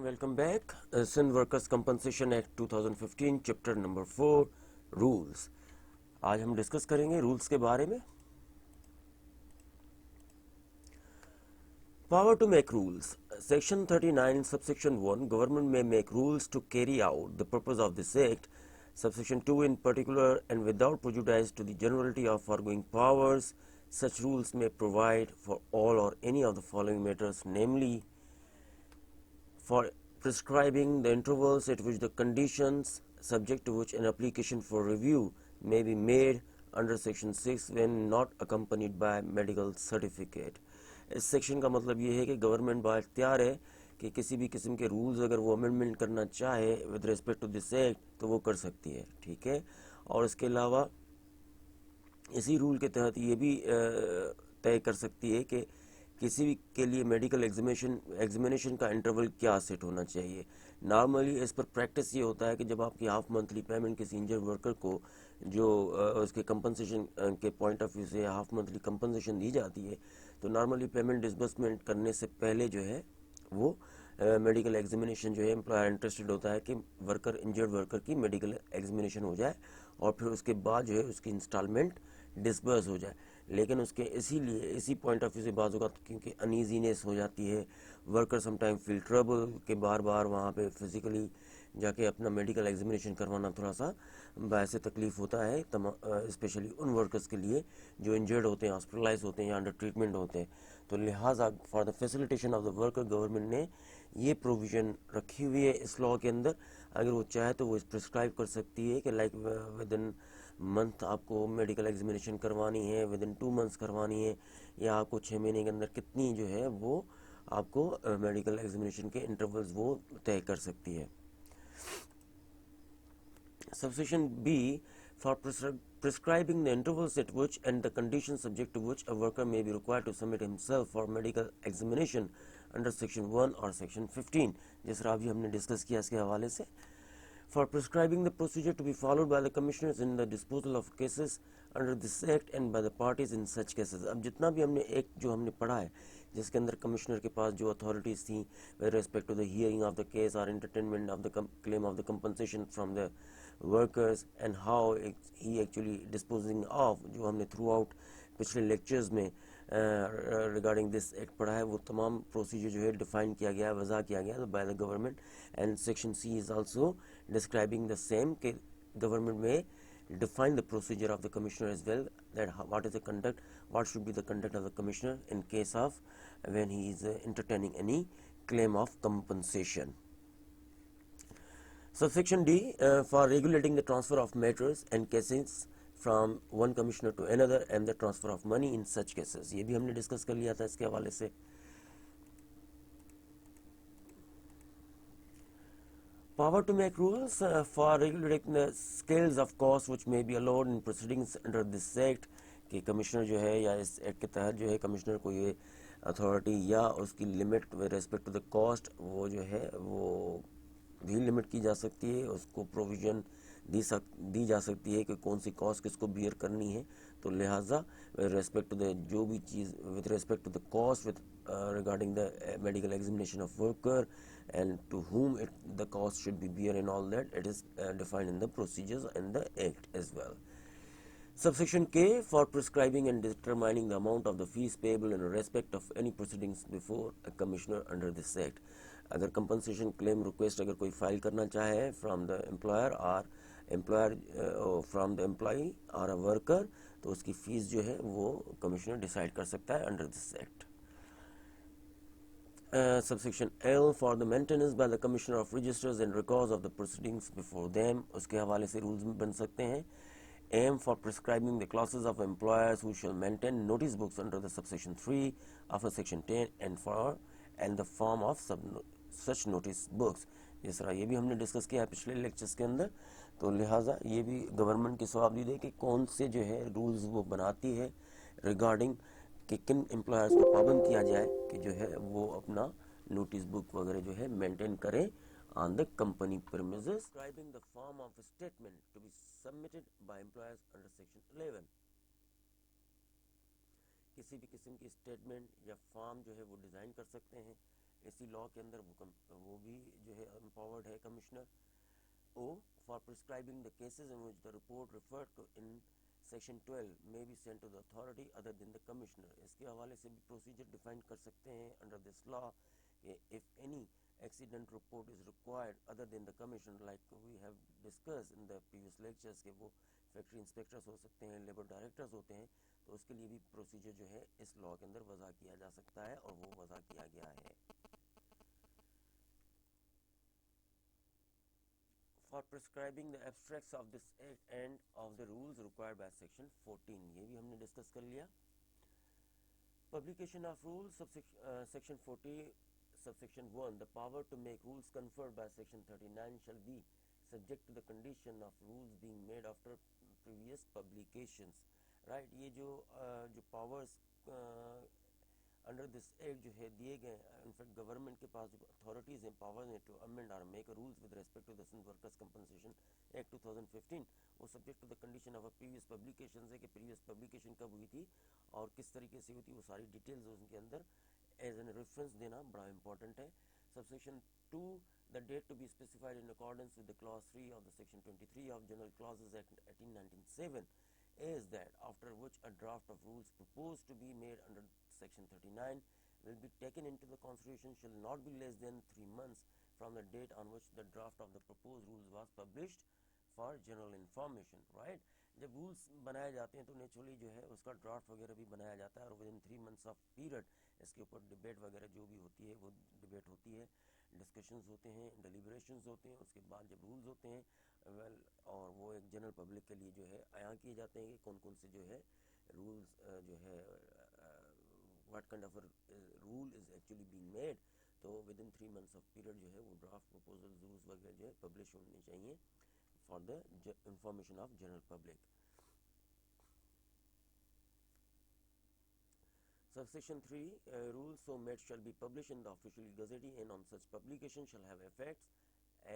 welcome back. Sin Workers Compensation Act 2015 chapter number 4 rules. आज हम discuss करेंगे rules के बारे में. Power to make rules. Section 39 subsection 1 government may make rules to carry out the purpose of this act. Subsection 2 in particular and without prejudice to the generality of foregoing powers, such rules may provide for all or any of the following matters, namely for prescribing the intervals at which the conditions subject to which an application for review may be made under section 6 when not accompanied by medical certificate. इस section का मतलब ये है कि government बाख्तियार है कि किसी भी किस्म के रूल्स अगर वो अमेंडमेंट करना चाहे with respect to this act तो वो कर सकती है. ठीक है. और इसके अलावा इसी रूल के तहत ये भी तय कर सकती है कि किसी भी के लिए मेडिकल एग्जामिनेशन का इंटरवल क्या सेट होना चाहिए. नॉर्मली इस पर प्रैक्टिस ये होता है कि जब आपकी हाफ मंथली पेमेंट किसी इंजर्ड वर्कर को जो उसके कंपनसेशन के पॉइंट ऑफ व्यू से हाफ मंथली कंपनसेशन दी जाती है तो नॉर्मली पेमेंट डिसबर्समेंट करने से पहले जो है वो मेडिकल एग्जामिनेशन जो है एम्प्लॉयर इंटरेस्टेड होता है कि इंजर्ड वर्कर की मेडिकल एग्जामिनेशन हो जाए और फिर उसके बाद जो है उसकी इंस्टॉलमेंट डिसबर्स हो जाए. लेकिन उसके इसीलिए इसी पॉइंट ऑफ व्यू से बाज़ होगा क्योंकि अनईजीनेस हो जाती है, वर्कर समटाइम फील ट्रबल के बार बार वहाँ पे फिज़िकली जाके अपना मेडिकल एग्जामिनेशन करवाना थोड़ा सा बायसे तकलीफ़ होता है, स्पेशली उन वर्कर्स के लिए जो इंजर्ड होते हैं, हॉस्पिटलाइज होते हैं या अंडर ट्रीटमेंट होते हैं. तो लिहाजा for the facilitation of the worker government ने ये प्रोविज़न रखी हुई है इस लॉ के अंदर. अगर वो चाहे तो वो प्रिस्क्राइब कर सकती है कि लाइक विद इन मंथ आपको मेडिकल एग्जामिनेशन करवानी है, विद इन 2 मंथ्स करवानी है, या आपको 6 महीने के अंदर कितनी जो है वो आपको मेडिकल एग्जामिनेशन के इंटरवल्स वो तय कर सकती है. Subsection B for prescribing the intervals at which and the conditions subject to which a worker may be required to submit himself for medical examination under section 1 or section 15 जिस तरह अभी हमने डिस्कस किया इसके हवाले से. For prescribing the procedure to be followed by the commissioners in the disposal of cases under this act and by the parties in such cases. अब जितना भी हमने एक्ट जो हमने पढ़ा है जिसके अंदर कमिश्नर के पास जो अथॉरिटीज़ थी with respect to the hearing of the case और entertainment of the claim of the compensation from the workers and how he actually disposing of, जो हमने थ्रू आउट पिछले लेक्चर्स में रिगार्डिंग दिस एक्ट पढ़ा है, वो तमाम प्रोसीजर जो है डिफाइन किया गया है, वज़ा किया गया है by the government. And section C is also describing the same कि government may define the procedure of the commissioner as well, that what is the conduct, what should be the conduct of the commissioner in case of when he is entertaining any claim of compensation. Subsection D for regulating the transfer of matters and cases from one commissioner to another and the transfer of money in such cases. ये भी हमने discuss कर लिया था इसके हवाले से. Power to make rules for regulating the scales of cost which may be allowed in proceedings under this act कि कमिश्नर जो है या इस एक्ट के तहत जो है कमिश्नर को ये अथॉरिटी या उसकी limit with respect to the cost वो जो है वो भी लिमिट की जा सकती है, उसको प्रोविज़न दी जा सकती है कि कौन सी कॉस्ट किसको बियर करनी है. तो लिहाजा विद रिस्पेक्ट टू द जो भी चीज़ with respect to the cost with regarding the medical examination of worker and to whom the cost should be bear and all that, it is defined in the procedures and the act as well. Subsection K for prescribing and determining the amount of the fees payable in respect of any proceedings before a commissioner under this act. अगर compensation claim request अगर कोई file करना चाहे from the employer or from the employee or a worker तो उसकी fees जो है वो कमिश्नर डिसाइड कर सकता है under this act. Subsection L for the maintenance by the commissioner of registers and records of the proceedings before them, उसके हवाले से रूल्स बन सकते हैं. M for prescribing the classes of employers who shall maintain notice books under the subsection 3 of a section 10 and the form of such notice books. जिस तरह ये भी हमने डिस्कस किया है पिछले लेक्चर्स के अंदर. तो लिहाजा ये भी गवर्नमेंट की जवाबदेही है कि कौन से जो है रूल्स वो बनाती है रिगार्डिंग कि किन एम्प्लॉयर्स को पाबंद किया जाए कि जो है वो अपना नोटिस बुक वगैरह जो है मेंटेन करें on the company premises. Describing the form of a statement to be submitted by employers under section 11. किसी भी किस्म की स्टेटमेंट या फॉर्म जो है वो डिज़ाइन कर सकते हैं इसी लॉ के अंदर वो भी जो है एम्पावर्ड है commissioner. O. For prescribing the cases in which the report referred to in Section 12 may be sent to the authority other than the commissioner. इसके हवाले से भी प्रोसीजर डिफाइन कर सकते हैं अंडर दिस लॉ कि if any accident report is required other than the commissioner, like we have discussed in the previous lectures कि वो फैक्ट्री इंस्पेक्टर्स हो सकते हैं, लेबर डायरेक्टर्स होते हैं, तो उसके लिए भी प्रोसीजर जो है इस लॉ के अंदर वज़ा किया जा सकता है और वो वज़ा किया गया है. For prescribing the abstracts of this act and of the rules required by section 14, ये भी हमने डिस्कस कर लिया. Publication of rules, section 40, subsection 1, the power to make rules conferred by section 39 shall be subject to the condition of rules being made after previous publications. Right, ये जो powers under this act जो है दिए गए, in fact government के पास जो authorities हैं, powers हैं टू अमेंड और make rules with respect to the Sindh workers compensation act 2015, वो subject to the condition of a previous publication है कि प्रीवियस पब्लिकेशन कब हुई थी और किस तरीके से हुई थी, वो सारी डिटेल्स उनके अंदर एज एन रेफरेंस देना बड़ा इंपॉर्टेंट है. Subsection 2, the date to be specified in accordance with the clause 3 of the section 23 of General Clauses Act 1897 is that after which a draft of rules proposed to be made under section 39 will be taken into the consideration shall not be less than 3 months from the date on which the draft of the proposed rules was published for general information. Right, जब rules बनाए जाते हैं तो naturally जो है उसका draft वगैरह भी बनाया जाता है और with in 3 months of period इसके ऊपर डिबेट वगैरह जो भी होती है वो डिबेट होती है, डिस्कशंस होते हैं, डिलिब्रेशंस होते हैं, उसके बाद जब रूल्स होते हैं वेल और वो एक जनरल पब्लिक के लिए जो है आया किए जाते हैं कि कौन कौन से जो है रूल्स जो है what kind of rule is actually being made. तो within 3 months of period जो है वो ड्राफ्ट प्रपोजल रूल्स वगैरह जो है पब्लिश होने चाहिए for the information of general public. Subsection 3, rules so made shall be published in the official gazette and on such publication shall have effects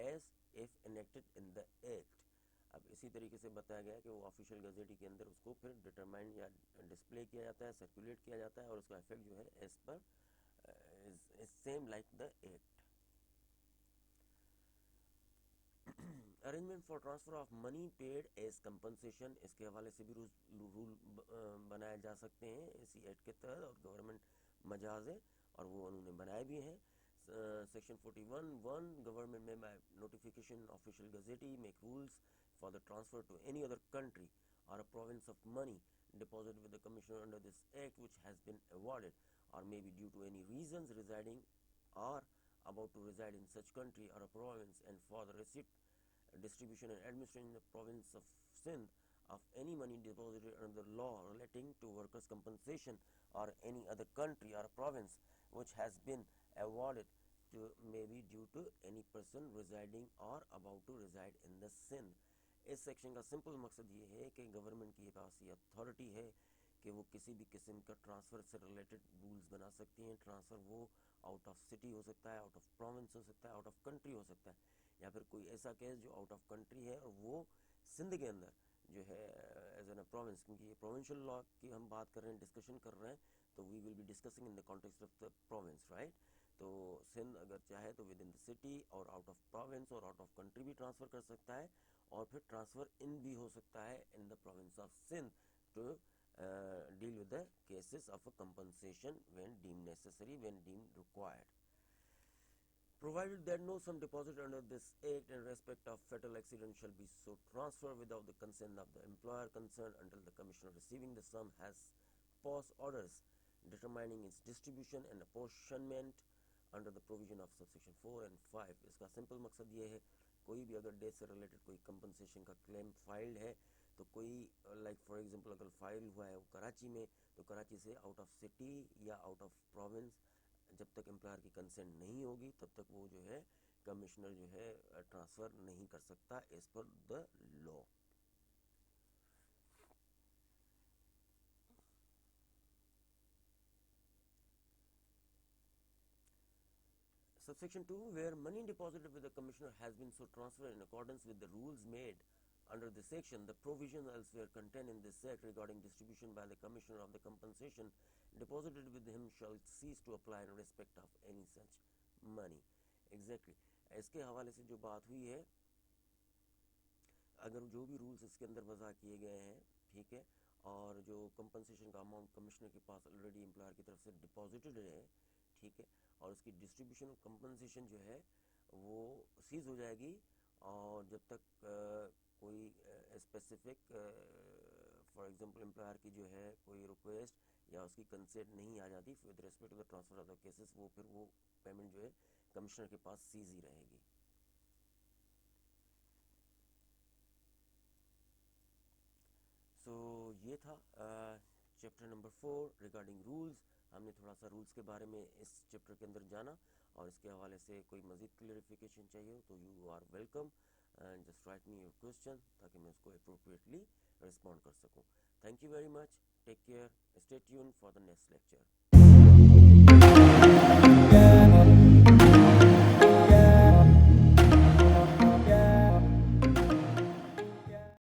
as if enacted in the act. अब इसी तरीके से बताया गया कि वो ऑफिशियल गजेटी के अंदर उसको फिर डिटरमाइन या डिस्प्ले किया जाता है, सर्कुलेट किया जाता है और उसका इफेक्ट जो है as per is same like the act. Arrangement for transfer of money paid as compensation, इसके हवाले से भी रूल बनाए जा सकते हैं इसी एक्ट के तहत और गवर्नमेंट मजाज है और वो उन्होंने बनाए भी हैं. सेक्शन 41(1) गवर्नमेंट में by notification official gazette make rules for the transfer to any other country और a province of money deposited with the commissioner under this act which has been awarded or may be due to any reasons residing or about to reside in such country or a province and for the receipt, distribution and administration in the province of Sindh of any money deposited under the law relating to workers' compensation or any other country or province which has been awarded to may be due to any person residing or about to reside in the Sindh. इस section का simple मकसद ये है कि government के पास ये authority है कि वो किसी भी किस्म का ट्रांसफ़र से रिलेटेड रूल्स बना सकती हैं. ट्रांसफ़र वो आउट ऑफ सिटी हो सकता है, आउट ऑफ प्रोविंस हो सकता है, आउट ऑफ कंट्री हो सकता है, या फिर कोई ऐसा केस जो आउट ऑफ कंट्री है और वो सिंध के अंदर जो है एज एन प्रोविंस, क्योंकि ये प्रोविंशियल लॉ की हम बात कर रहे हैं, डिस्कशन कर रहे हैं, तो we will be discussing in the context of the province. Right, तो सिंध अगर चाहे तो विद इन द सिटी और आउट ऑफ प्रोविंस और आउट ऑफ कंट्री भी ट्रांसफ़र कर सकता है और फिर ट्रांसफ़र इन भी हो सकता है in the province of Sindh to deal with the cases of a compensation when deemed necessary, when deemed required. Provided that no sum deposited under this act in respect of fatal accident shall be so transferred without the consent of the employer concerned until the commissioner receiving the sum has passed orders determining its distribution and apportionment under the provision of subsection 4 and 5. इसका simple मकसद ये है कोई भी अगर death से related कोई compensation का क्लेम फाइल्ड है तो कोई लाइक फॉर एग्जांपल अगर फाइल हुआ है वो कराची में, तो कराची से आउट ऑफ सिटी या आउट ऑफ प्रोविंस जब तक एम्प्लॉयर की कंसेंट नहीं होगी तब तक वो जो है कमिश्नर जो है ट्रांसफ़र नहीं कर सकता as per the law. Subsection 2, where money deposited with the commissioner has been so transferred in accordance with the rules made under this section, the provisions elsewhere contained in this act regarding distribution by the commissioner of the compensation deposited with him shall cease to apply in respect of any such money. Exactly इसके हवाले से जो बात हुई है, अगर जो भी रूल्स इसके अंदर वज़ा किए गए हैं, ठीक है, और जो कंपनसेशन का अमाउंट कमिश्नर के पास ऑलरेडी एम्प्लॉयर की तरफ से डिपॉजिटेड है, ठीक है, और उसकी डिस्ट्रीब्यूशन कंपनसेशन जो है वो सीज हो जाएगी, और जब तक कोई स्पेसिफिक फॉर एग्जांपल एम्प्लॉयर की जो है कोई रिक्वेस्ट या उसकी कंसेंट नहीं आ जाती with respect to the transfer of the cases, वो फिर वो पेमेंट जो है कमिश्नर के पास सीज ही रहेगी। सो ये था चैप्टर नंबर 4 रिगार्डिंग रूल्स। हमने थोड़ा सा रूल्स के बारे में इस चैप्टर के अंदर जाना, और इसके हवाले से कोई मज़ीद क्लियरिफिकेशन चाहिए हो तो you are welcome, and just write me your question ताकि मैं उसको अप्रोप्रिएटली रिस्पॉन्ड कर सकूँ। Thank you very much, take care, stay tune for the next lecture.